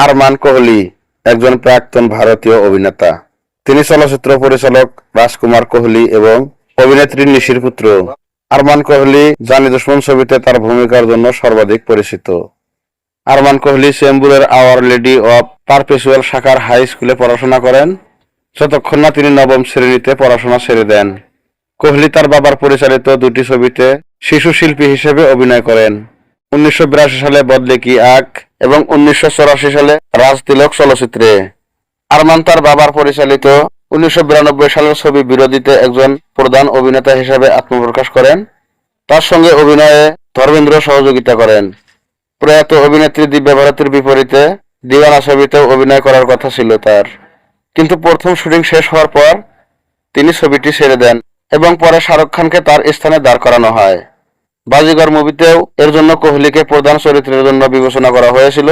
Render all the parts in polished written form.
আরমান কোহলি একজন প্রাক্তন ভারতীয় অভিনেতা। তিনি চলচ্চিত্র পরিচালক রাজকুমার কোহলি এবং অভিনেত্রী নিশির পুত্র। আরমান কোহলি জানি দুশমন ছবিতে তার ভূমিকার জন্য সর্বাধিক পরিচিত। আরমান কোহলি চেম্বুরের আওয়ার লেডি অব পারপেচুয়াল শাখার হাই স্কুলে পড়াশোনা করেন, যতক্ষণ না তিনি নবম শ্রেণীতে পড়াশোনা ছেড়ে দেন। কোহলি তার বাবার পরিচালিত দুটি ছবিতে শিশু শিল্পী হিসেবে অভিনয় করেন: 1982 সালে বদলে কি আঁখ এবং 1984 সালে রাজ তিলক চলচ্চিত্রে। আরমান তার বাবার পরিচালিত 1992 সালের ছবি বিরোধীতে একজন প্রধান অভিনেতা হিসেবে আত্মপ্রকাশ করেন। তার সঙ্গে অভিনয়ে ধর্মেন্দ্র সহযোগিতা করেন। প্রয়াত অভিনেত্রী দিব্যা ভারতীর বিপরীতে দিওয়ানা ছবিতেও অভিনয় করার কথা ছিল তার, কিন্তু প্রথম শুটিং শেষ হওয়ার পর তিনি ছবিটি ছেড়ে দেন এবং পরে শাহরুখ খানকে তার স্থানে দাঁড় করানো হয়। বাজিগর মুভিতেও এর জন্য কোহলিকে প্রধান চরিত্রের জন্য বিবেচনা করা হয়েছিল,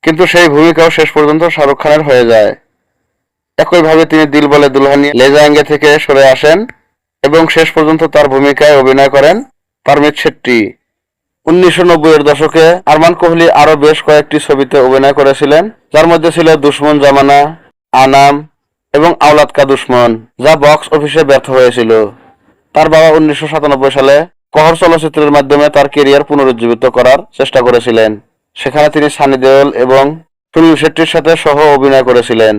কিন্তু সেই ভূমিকাও শেষ পর্যন্ত শাহরুখ খানের হয়ে যায়। একইভাবে তিনি দিলবলে দুলহানিয়া লে জায়েঙ্গে থেকে সরে আসেন এবং শেষ পর্যন্ত তার ভূমিকায় অভিনয় করেন পারমিত শেট্টি। 1990-এর দশকে আরমান কোহলি আরও বেশ কয়েকটি ছবিতে অভিনয় করেছিলেন, যার মধ্যে ছিল দুশমন জামানা, আনাম এবং আওলাদ কা দুশমন, যা বক্স অফিসে ব্যর্থ হয়েছিল। তার বাবা 1997 সালে কহর চলচ্চিত্রের মাধ্যমে তার ক্যারিয়ার পুনরুজ্জীবিত করার চেষ্টা করেছিলেন। সেখানে তিনি সানি দেওল এবং সুনীল শেট্টির সাথে সহ অভিনয় করেছিলেন।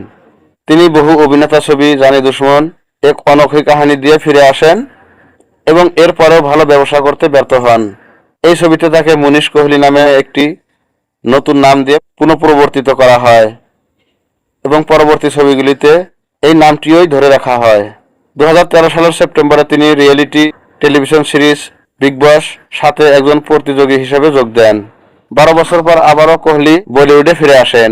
তিনি বহু অভিনেতা ছবি জানি দুশমন, এক অনোখী কাহিনী দিয়ে ফিরে আসেন এবং এরপরেও ভালো ব্যবসা করতে ব্যর্থ হন। এই ছবিতে তাকে মনীষ কোহলি নামে একটি নতুন নাম দিয়ে পুনঃপ্রবর্তিত করা হয় এবং পরবর্তী ছবিগুলিতে এই নামটিই ধরে রাখা হয়। 2013 সালের সেপ্টেম্বরে তিনি রিয়েলিটি টেলিভিশন সিরিজ বিগ বস সাথে একজন প্রতিযোগী হিসেবে যোগ দেন। 12 বছর পর আবারও কোহলি বলিউডে ফিরে আসেন।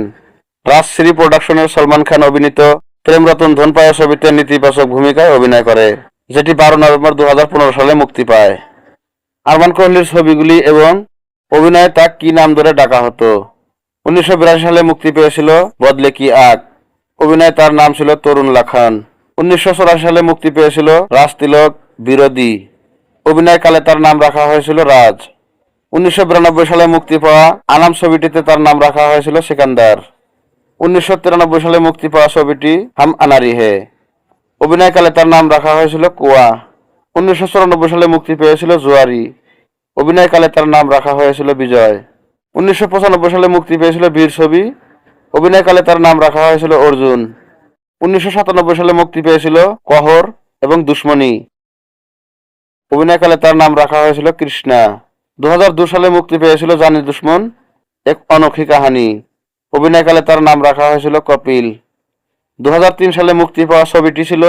রাজশ্রী প্রোডাকশনের সলমান খান অভিনীত প্রেম রতন ধন পায়া ছবিতে নেতিবাচক ভূমিকায় অভিনয় করে, যেটি 12 নভেম্বর 2015 সালে মুক্তি পায়। আরমান কোহলির ছবিগুলি এবং অভিনয়ে তাকে কি নাম ধরে ডাকা হতো? 1982 সালে মুক্তি পেয়েছিল বদলে কি আঁখ, অভিনয়ে তার নাম ছিল তরুণ লাখান। 1984 সালে মুক্তি পেয়েছিল রাজ তিলক বিরোধী, অভিনয়কালে তার নাম রাখা হয়েছিল রাজ। 1992 সালে মুক্তি পাওয়া আনাম ছবিটিতে তার নাম রাখা হয়েছিল সিকান্দার। 1993 সালে মুক্তি পাওয়া ছবিটি হাম আনারি হে, অভিনয়কালে তার নাম রাখা হয়েছিল কুয়া। 1994 সালে মুক্তি পেয়েছিল জুয়ারি, অভিনয়কালে তার নাম রাখা হয়েছিল বিজয়। 1995 সালে মুক্তি পেয়েছিল বীর ছবি, অভিনয়কালে তার নাম রাখা হয়েছিল অর্জুন। 1997 সালে মুক্তি পেয়েছিল কহর এবং দুশ্মনী, অভিনয়কালে তার নাম রাখা হয়েছিল কৃষ্ণা। 2002 সালে মুক্তি পেয়েছিল জানি দুশমন, এক অনোখী কাহিনী, অভিনয়কালে তার নাম রাখা হয়েছিল কপিল। 2003 সালে মুক্তি পাওয়া ছবিটি ছিল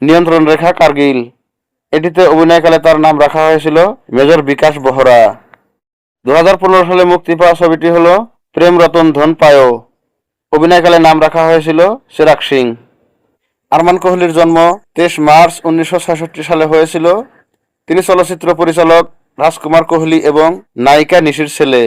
নিয়ন্ত্রণ রেখা কার্গিল, এটিতে অভিনয়কালে তার নাম রাখা হয়েছিল মেজর বিকাশ বহরা। 2015 সালে মুক্তি পাওয়া ছবিটি হল প্রেম রতন ধন পায়ো, অভিনয়কালে নাম রাখা হয়েছিল চিরাগ সিং। আরমান কোহলির জন্ম 23 মার্চ 1966 সালে হয়েছিল। তিনি চলচ্চিত্র পরিচালক রাজকুমার কোহলি এবং নায়িকা নিশির ছেলে।